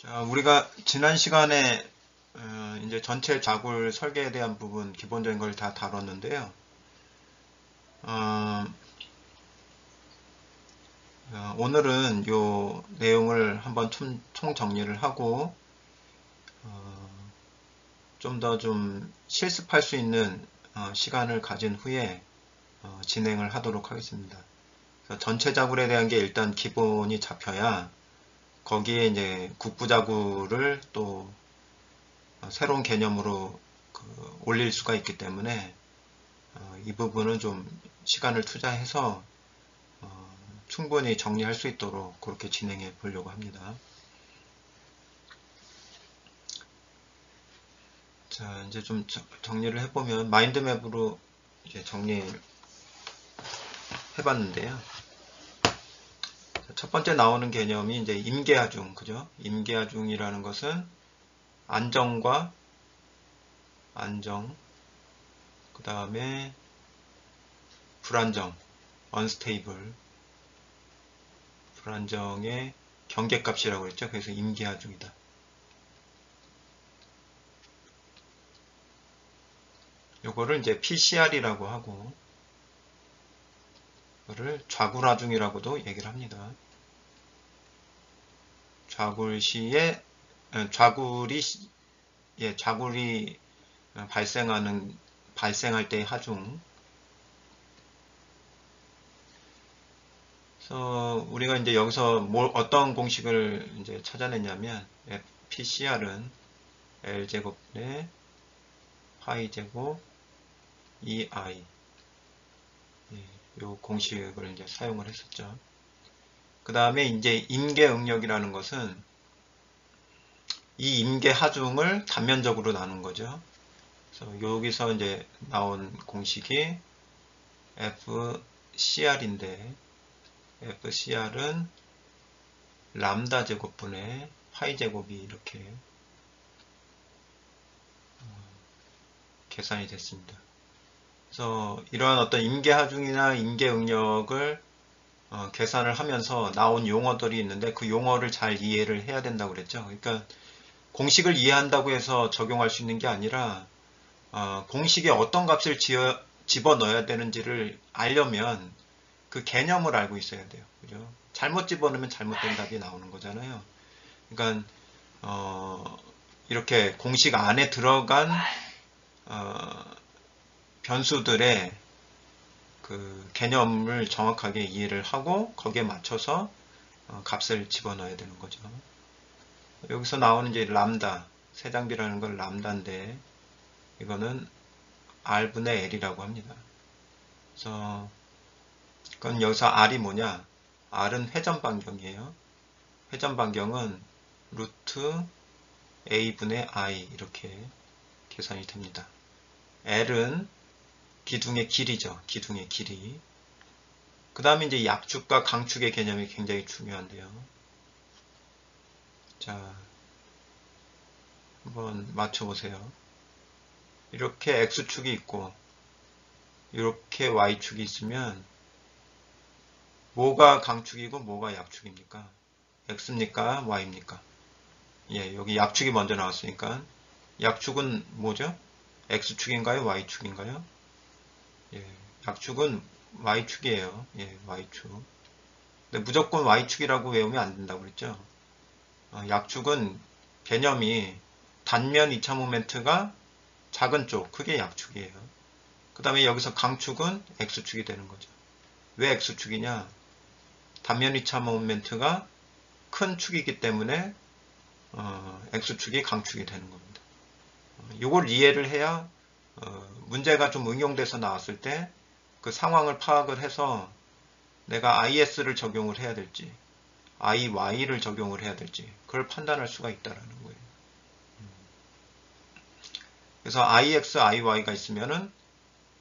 자, 우리가 지난 시간에 이제 전체 자굴 설계에 대한 부분 기본적인 걸 다 다뤘는데요. 오늘은 요 내용을 한번 총 정리를 하고 좀 더 좀 실습할 수 있는 시간을 가진 후에 진행을 하도록 하겠습니다. 그래서 전체 자굴에 대한 게 일단 기본이 잡혀야 거기에 이제 국부 자굴을 또 새로운 개념으로 올릴 수가 있기 때문에 이 부분은 좀 시간을 투자해서 충분히 정리할 수 있도록 그렇게 진행해 보려고 합니다. 자, 이제 좀 정리를 해보면 마인드맵으로 이제 정리해 봤는데요. 첫 번째 나오는 개념이 이제 임계하중, 그죠? 임계하중이라는 것은 안정, 그 다음에 불안정, unstable, 불안정의 경계값이라고 했죠. 그래서 임계하중이다. 요거를 이제 PCR이라고 하고, 이거를 좌굴하중이라고도 얘기를 합니다. 좌굴시에, 좌굴이 발생할 때의 하중. 그래서 우리가 이제 여기서 어떤 공식을 이제 찾아냈냐면, PCR은 L제곱분의 파이제곱 EI. 요 공식을 이제 사용을 했었죠. 그 다음에 이제 임계응력이라는 것은 이 임계 하중을 단면적으로 나눈 거죠. 그래서 여기서 이제 나온 공식이 FCR인데 FCR은 람다 제곱분의 파이 제곱이 이렇게 계산이 됐습니다. 그래서 이러한 어떤 임계 하중이나 임계 응력을 계산을 하면서 나온 용어들이 있는데 그 용어를 잘 이해를 해야 된다고 그랬죠. 그러니까 공식을 이해한다고 해서 적용할 수 있는 게 아니라 공식에 어떤 값을 집어넣어야 되는지를 알려면 그 개념을 알고 있어야 돼요. 그죠? 잘못 집어넣으면 잘못된 답이 나오는 거잖아요. 그러니까 이렇게 공식 안에 들어간 변수들의 그 개념을 정확하게 이해를 하고 거기에 맞춰서 값을 집어넣어야 되는 거죠. 여기서 나오는 이제 람다, 세장비라는 건 람다인데 이거는 R분의 L이라고 합니다. 그래서 그건 여기서 R이 뭐냐? R은 회전 반경이에요. 회전 반경은 루트 A분의 I 이렇게 계산이 됩니다. L은 기둥의 길이죠. 기둥의 길이. 그 다음에 이제 약축과 강축의 개념이 굉장히 중요한데요. 자, 한번 맞춰보세요. 이렇게 X축이 있고 이렇게 Y축이 있으면 뭐가 강축이고 뭐가 약축입니까? X입니까? Y입니까? 예, 여기 약축이 먼저 나왔으니까 약축은 뭐죠? X축인가요? Y축인가요? 예, 약축은 Y축이에요. 예, Y축. 근데 무조건 Y축이라고 외우면 안 된다고 그랬죠? 약축은 개념이 단면 2차 모멘트가 작은 쪽, 그게 약축이에요. 그 다음에 여기서 강축은 X축이 되는 거죠. 왜 X축이냐? 단면 2차 모멘트가 큰 축이기 때문에 X축이 강축이 되는 겁니다. 이걸 이해를 해야 문제가 좀 응용돼서 나왔을 때 그 상황을 파악을 해서 내가 IS를 적용을 해야 될지 IY를 적용을 해야 될지 그걸 판단할 수가 있다는 거예요. 그래서 IX, IY가 있으면은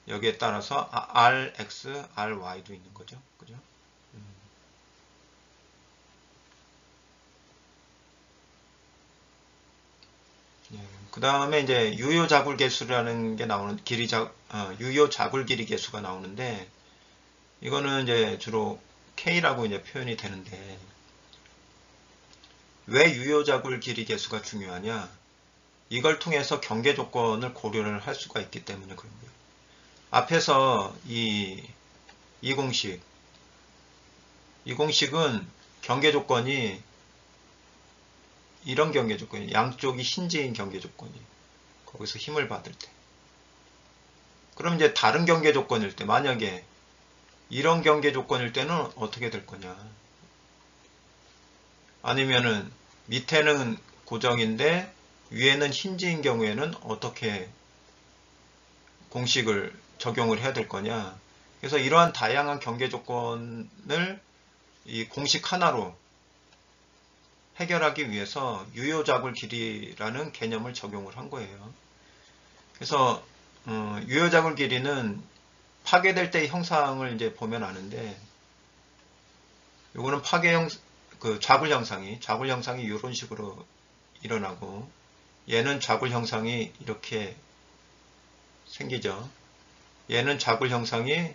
여기에 따라서 RX, RY도 있는 거죠. 그죠? 그 다음에 이제 유효자굴 계수라는 게 나오는 유효자굴 길이 계수가 나오는데 이거는 이제 주로 K라고 이제 표현이 되는데 왜 유효자굴 길이 계수가 중요하냐? 이걸 통해서 경계 조건을 고려를 할 수가 있기 때문에 그런 거예요. 앞에서 이 공식은 경계 조건이 이런 경계 조건이 양쪽이 힌지인 경계 조건이 거기서 힘을 받을 때. 그럼 이제 다른 경계 조건일 때 만약에 이런 경계 조건일 때는 어떻게 될 거냐? 아니면은 밑에는 고정인데 위에는 힌지인 경우에는 어떻게 공식을 적용을 해야 될 거냐? 그래서 이러한 다양한 경계 조건을 이 공식 하나로 해결하기 위해서 유효자굴 길이라는 개념을 적용을 한 거예요. 그래서 유효자굴 길이는 파괴될 때의 형상을 이제 보면 아는데, 요거는 좌굴 형상이 이런 식으로 일어나고, 얘는 좌굴 형상이 이렇게 생기죠. 얘는 좌굴 형상이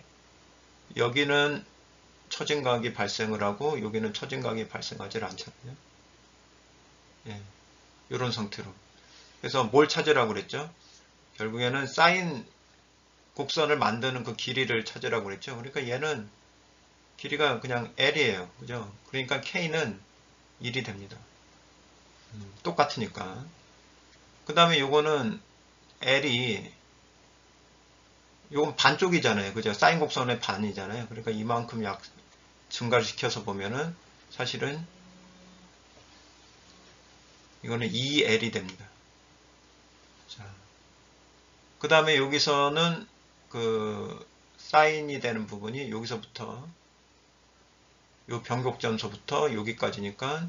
여기는 처진각이 발생을 하고 여기는 처진각이 발생하지 않잖아요. 예, 이런 상태로. 그래서 뭘 찾으라고 그랬죠? 결국에는 사인 곡선을 만드는 그 길이를 찾으라고 그랬죠. 그러니까 얘는 길이가 그냥 L이에요. 그죠? 그러니까 K는 1이 됩니다. 똑같으니까. 그 다음에 요거는 L이 요건 반쪽이잖아요. 그죠? 사인 곡선의 반이잖아요. 그러니까 이만큼 증가를 시켜서 보면은 사실은 이거는 2L이 됩니다. 자, 그 다음에 여기서는 그 사인이 되는 부분이 여기서부터 요 변곡점서부터 여기까지니까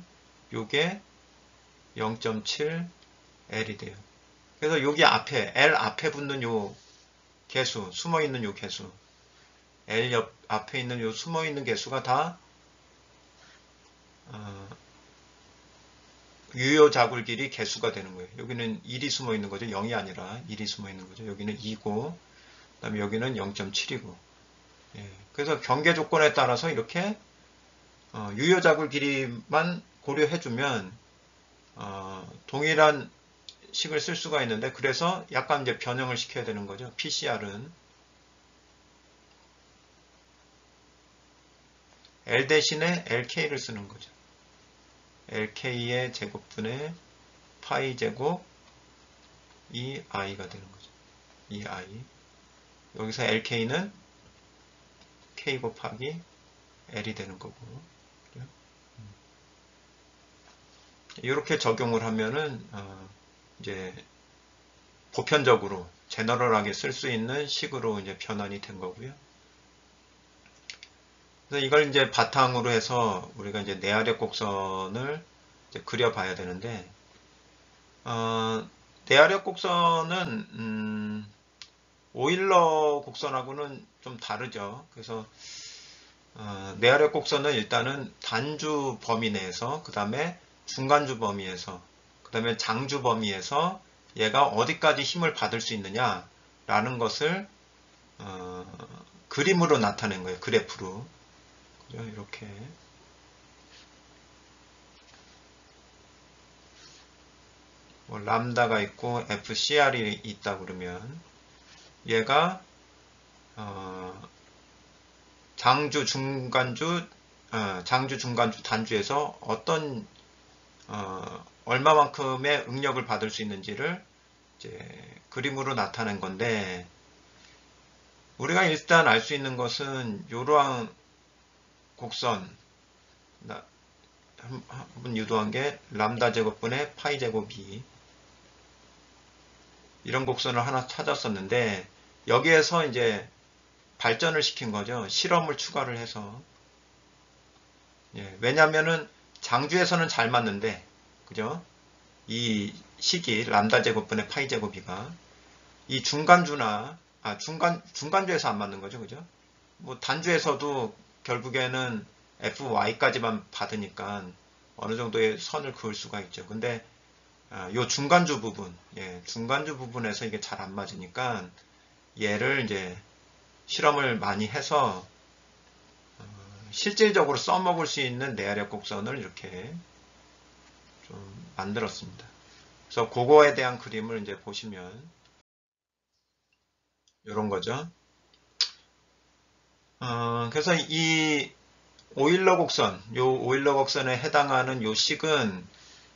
요게 0.7L이 돼요. 그래서 여기 앞에 L 앞에 붙는 요 개수, 숨어있는 요 개수, L 옆 앞에 있는 요 숨어있는 개수가 다 유효자굴 길이 개수가 되는 거예요. 여기는 1이 숨어있는 거죠. 0이 아니라 1이 숨어있는 거죠. 여기는 2고 그 다음에 여기는 0.7이고 예. 그래서 경계 조건에 따라서 이렇게 유효자굴 길이만 고려해주면 동일한 식을 쓸 수가 있는데, 그래서 약간 이제 변형을 시켜야 되는 거죠. PCR은 L 대신에 LK를 쓰는 거죠. LK의 제곱분의 파이 제곱 2i가 되는 거죠. 2i. 여기서 LK는 K 곱하기 L이 되는 거고. 이렇게 적용을 하면은 이제 보편적으로 제너럴하게 쓸 수 있는 식으로 이제 변환이 된 거고요. 그래서 이걸 이제 바탕으로 해서 우리가 이제 내아력 곡선을 이제 그려봐야 되는데, 내아력 곡선은 오일러 곡선하고는 좀 다르죠. 그래서 내아력 곡선은 일단은 단주 범위 내에서, 그 다음에 중간주 범위에서, 그 다음에 장주 범위에서 얘가 어디까지 힘을 받을 수 있느냐 라는 것을 그림으로 나타낸 거예요. 그래프로. 그죠? 이렇게 뭐 람다가 있고 FCR이 있다 그러면 얘가 장주, 중간주, 단주에서 어떤 얼마만큼의 응력을 받을 수 있는지를 이제 그림으로 나타낸 건데, 우리가 일단 알 수 있는 것은 이러한 곡선 한번 유도한 게 람다 제곱분의 파이 제곱이 이런 곡선을 하나 찾았었는데, 여기에서 이제 발전을 시킨 거죠. 실험을 추가를 해서. 예, 왜냐면은 장주에서는 잘 맞는데, 그죠? 이 식이 람다 제곱분의 파이 제곱이가 이 중간주에서 안 맞는 거죠. 그죠? 뭐 단주에서도 결국에는 fy까지만 받으니까 어느 정도의 선을 그을 수가 있죠. 근데 요 중간주 부분, 중간주 부분에서 이게 잘 안 맞으니까 얘를 이제 실험을 많이 해서 실질적으로 써먹을 수 있는 내아력 곡선을 이렇게 좀 만들었습니다. 그래서 그거에 대한 그림을 이제 보시면 이런 거죠. 그래서 이 오일러 곡선, 요 오일러 곡선에 해당하는 요 식은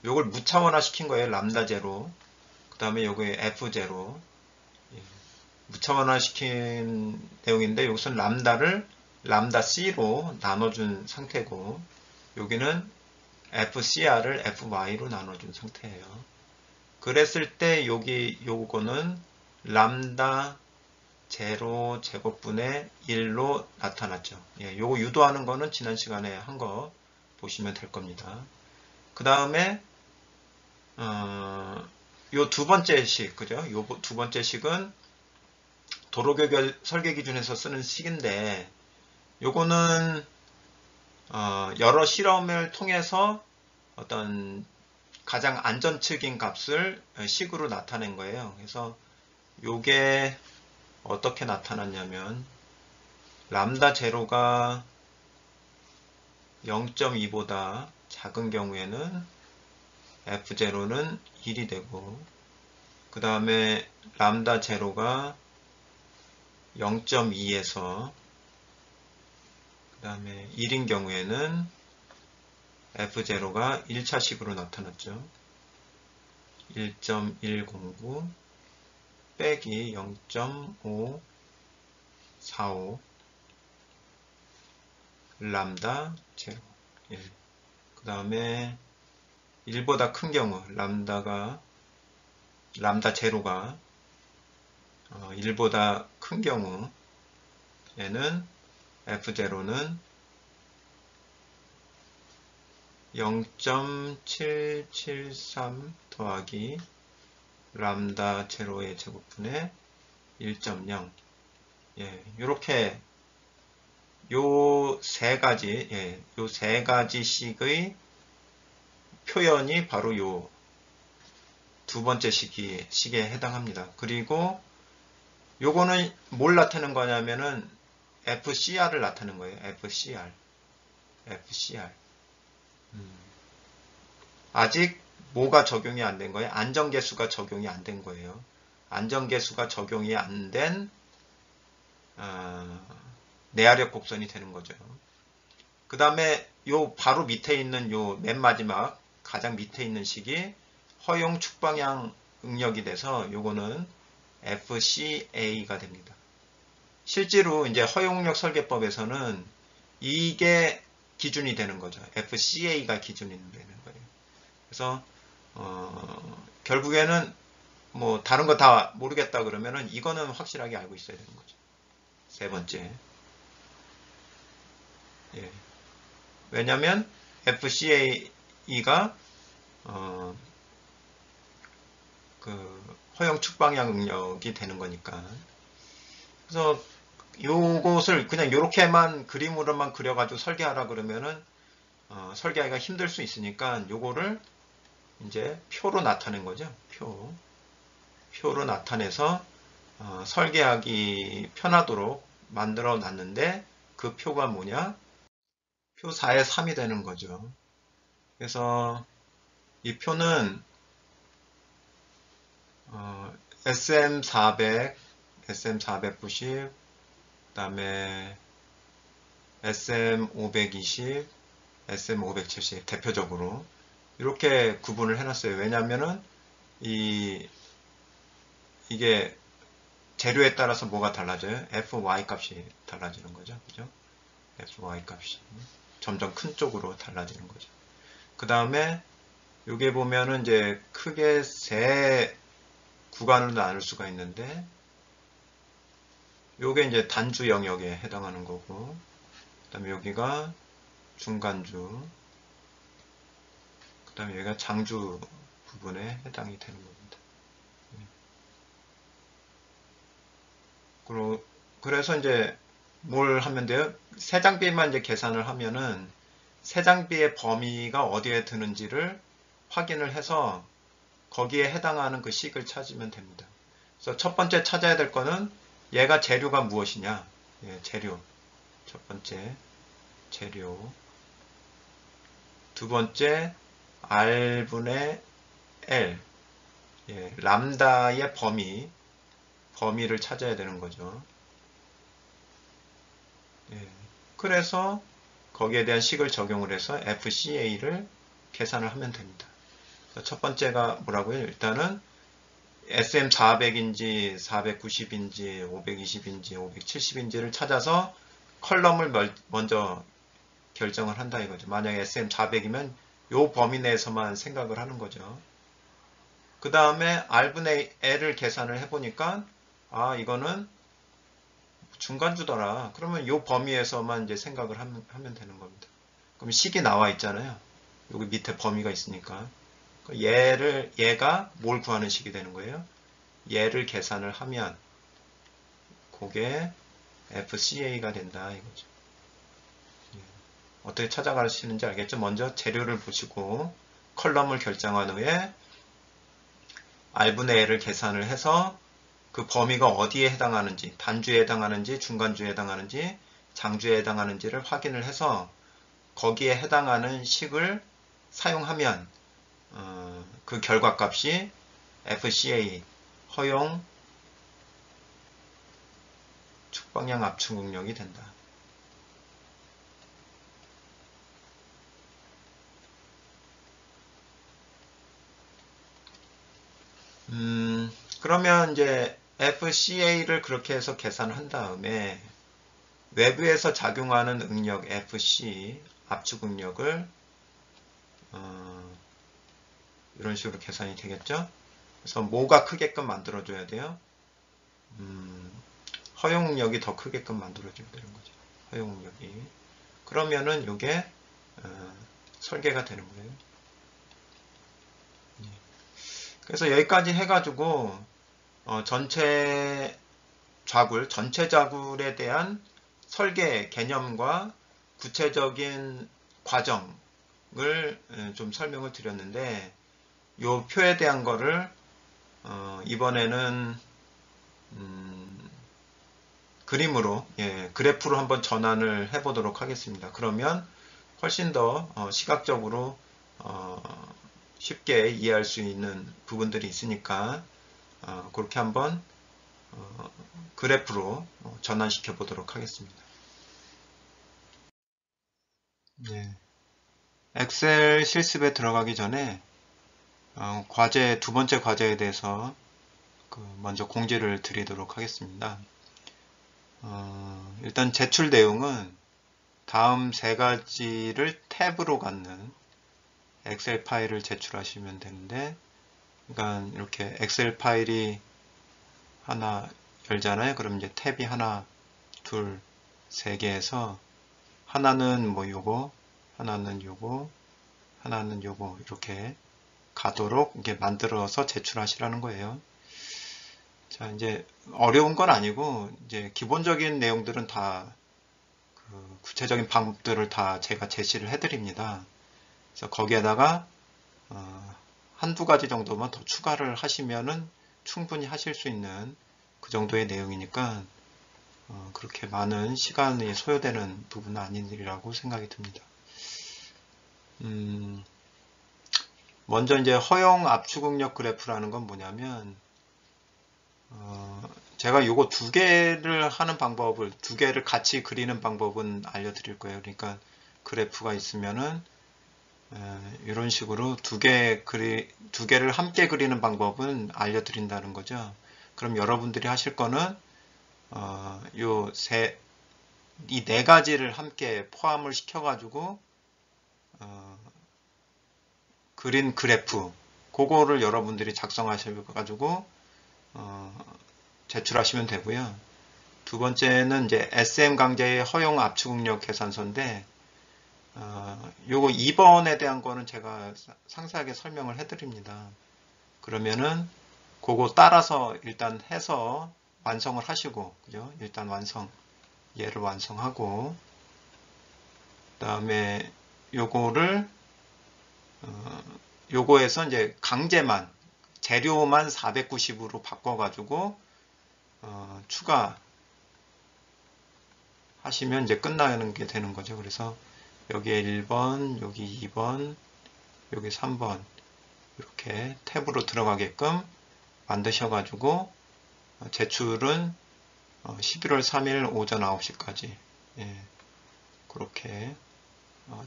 요걸 무차원화 시킨 거예요. 람다 제로. 그 다음에 요게 F 제로. 무차원화 시킨 내용인데 여기서 람다를 람다 C로 나눠준 상태고 여기는 FCR을 FY로 나눠준 상태예요. 그랬을 때 여기 요거는 람다 제로 제곱분의 1로 나타났죠. 예, 요거 유도하는 거는 지난 시간에 한 거 보시면 될 겁니다. 그 다음에 요 두 번째 식, 그죠? 요 두 번째 식은 도로교결 설계 기준에서 쓰는 식인데 요거는 여러 실험을 통해서 어떤 가장 안전측인 값을 식으로 나타낸 거예요. 그래서 요게 어떻게 나타났냐면 람다 제로가 0.2보다 작은 경우에는 F0는 1이 되고 그 다음에 람다 제로가 0.2에서 그 다음에 1인 경우에는 F0가 1차식으로 나타났죠. 1.109 빼기 0.545 람다 제로 1. 그 다음에 1보다 큰 경우 람다 제로가 1보다 큰 경우에는 F0는 0.773 더하기 람다 제로의 제곱분의 1.0 예, 요렇게 요 세 가지 식의 표현이 바로 요 두 번째 식에 해당합니다. 그리고 요거는 뭘 나타내는 거냐면은 FCR을 나타내는 거예요. FCR. 아직 뭐가 적용이 안 된 거예요? 안전계수가 적용이 안 된 거예요. 안전계수가 적용이 안 된 내화력 곡선이 되는 거죠. 그 다음에 요 바로 밑에 있는 요 맨 마지막 가장 밑에 있는 식이 허용 축방향 응력이 돼서 요거는 FCA가 됩니다. 실제로 이제 허용력 설계법에서는 이게 기준이 되는 거죠. FCA가 기준이 되는 거예요. 그래서 결국에는 뭐 다른 거 다 모르겠다 그러면은 이거는 확실하게 알고 있어야 되는 거죠. 세 번째. 예. 왜냐면 FCA가 그 허용 측방향 응력이 되는 거니까. 그래서 요것을 그냥 요렇게만 그림으로만 그려가지고 설계하라 그러면은 설계하기가 힘들 수 있으니까 요거를 이제 표로 나타낸 거죠. 표로 나타내서 설계하기 편하도록 만들어 놨는데 그 표가 뭐냐? 표 4의 3이 되는 거죠. 그래서 이 표는 SM400, SM490, 그 다음에 SM520, SM570 대표적으로 이렇게 구분을 해놨어요. 왜냐하면은 이게 재료에 따라서 뭐가 달라져요? FY 값이 달라지는 거죠. 그죠? FY 값이 점점 큰 쪽으로 달라지는 거죠. 그 다음에 여기 보면은 이제 크게 세 구간으로 나눌 수가 있는데 요게 이제 단주 영역에 해당하는 거고 그 다음에 여기가 중간주 그 다음에 여기가 장주 부분에 해당이 되는 겁니다. 그래서 이제 뭘 하면 돼요? 세 장비만 이제 계산을 하면은 세 장비의 범위가 어디에 드는지를 확인을 해서 거기에 해당하는 그 식을 찾으면 됩니다. 그래서 첫 번째 찾아야 될 거는 얘가 재료가 무엇이냐? 예, 재료. 첫 번째 재료. 두 번째 R분의 L, 람다의 범위를 찾아야 되는 거죠. 그래서 거기에 대한 식을 적용을 해서 FCA를 계산을 하면 됩니다. 첫 번째가 뭐라고요? 일단은 SM400인지 490인지 520인지 570인지를 찾아서 컬럼을 먼저 결정을 한다 이거죠. 만약에 SM400이면 요 범위 내에서만 생각을 하는 거죠. 그 다음에 R분의 L을 계산을 해보니까 이거는 중간주더라. 그러면 요 범위에서만 이제 생각을 하면 되는 겁니다. 그럼 식이 나와 있잖아요. 여기 밑에 범위가 있으니까. 얘가 뭘 구하는 식이 되는 거예요? 얘를 계산을 하면 그게 FCA가 된다 이거죠. 어떻게 찾아가시는지 알겠죠? 먼저 재료를 보시고 컬럼을 결정한 후에 R분의 L을 계산을 해서 그 범위가 어디에 해당하는지, 단주에 해당하는지, 중간주에 해당하는지, 장주에 해당하는지를 확인을 해서 거기에 해당하는 식을 사용하면 그 결과값이 FCA, 허용 축방향 압축 능력이 된다. 그러면 이제 FCA를 그렇게 해서 계산을 한 다음에 외부에서 작용하는 응력 FC, 압축 응력을 이런 식으로 계산이 되겠죠? 그래서 뭐가 크게끔 만들어줘야 돼요? 허용 응력이 더 크게끔 만들어줘야 되는 거죠. 허용 응력이. 그러면은 이게 설계가 되는 거예요. 그래서 여기까지 해가지고 전체 자굴에 대한 설계 개념과 구체적인 과정을 좀 설명을 드렸는데 이 표에 대한 거를 이번에는 그림으로 그래프로 한번 전환을 해 보도록 하겠습니다. 그러면 훨씬 더 시각적으로 쉽게 이해할 수 있는 부분들이 있으니까 그렇게 한번 그래프로 전환시켜 보도록 하겠습니다. 엑셀 실습에 들어가기 전에 두 번째 과제에 대해서 먼저 공지를 드리도록 하겠습니다. 일단 제출 내용은 다음 세 가지를 탭으로 갖는 엑셀 파일을 제출하시면 되는데, 그러니까 이렇게 엑셀 파일이 하나 열잖아요. 그럼 이제 탭이 하나, 둘, 세 개에서 하나는 뭐 요거, 하나는 요거, 하나는 요거 이렇게 가도록 이렇게 만들어서 제출하시라는 거예요. 자, 이제 어려운 건 아니고 이제 기본적인 내용들은 다 구체적인 방법들을 다 제가 제시를 해드립니다. 그래서 거기에다가 한두 가지 정도만 더 추가를 하시면은 충분히 하실 수 있는 그 정도의 내용이니까 그렇게 많은 시간이 소요되는 부분은 아니라고 생각이 듭니다. 먼저 이제 허용 압축응력 그래프라는 건 뭐냐면 제가 요거 두 개를 하는 방법을, 두 개를 같이 그리는 방법은 알려드릴 거예요. 그러니까 그래프가 있으면은 이런 식으로 두 개를 함께 그리는 방법은 알려드린다는 거죠. 그럼 여러분들이 하실 거는 이 네 가지를 함께 포함을 시켜가지고 그린 그래프, 그거를 여러분들이 작성하셔가지고 제출하시면 되고요. 두 번째는 이제 SM 강제의 허용 압축응력 계산서인데 요거 2번에 대한 거는 제가 상세하게 설명을 해드립니다. 그러면은 그거 따라서 일단 해서 완성을 하시고, 그죠? 일단 얘를 완성하고, 그 다음에 요거를 요거에서 이제 재료만 490으로 바꿔가지고 추가 하시면 이제 끝나는 게 되는 거죠. 그래서 여기에 1번, 여기 2번, 여기 3번 이렇게 탭으로 들어가게끔 만드셔가지고 제출은 11월 3일 오전 9시까지 그렇게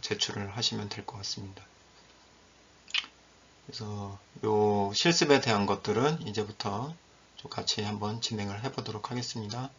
제출을 하시면 될 것 같습니다. 그래서 요 실습에 대한 것들은 이제부터 좀 같이 한번 진행을 해 보도록 하겠습니다.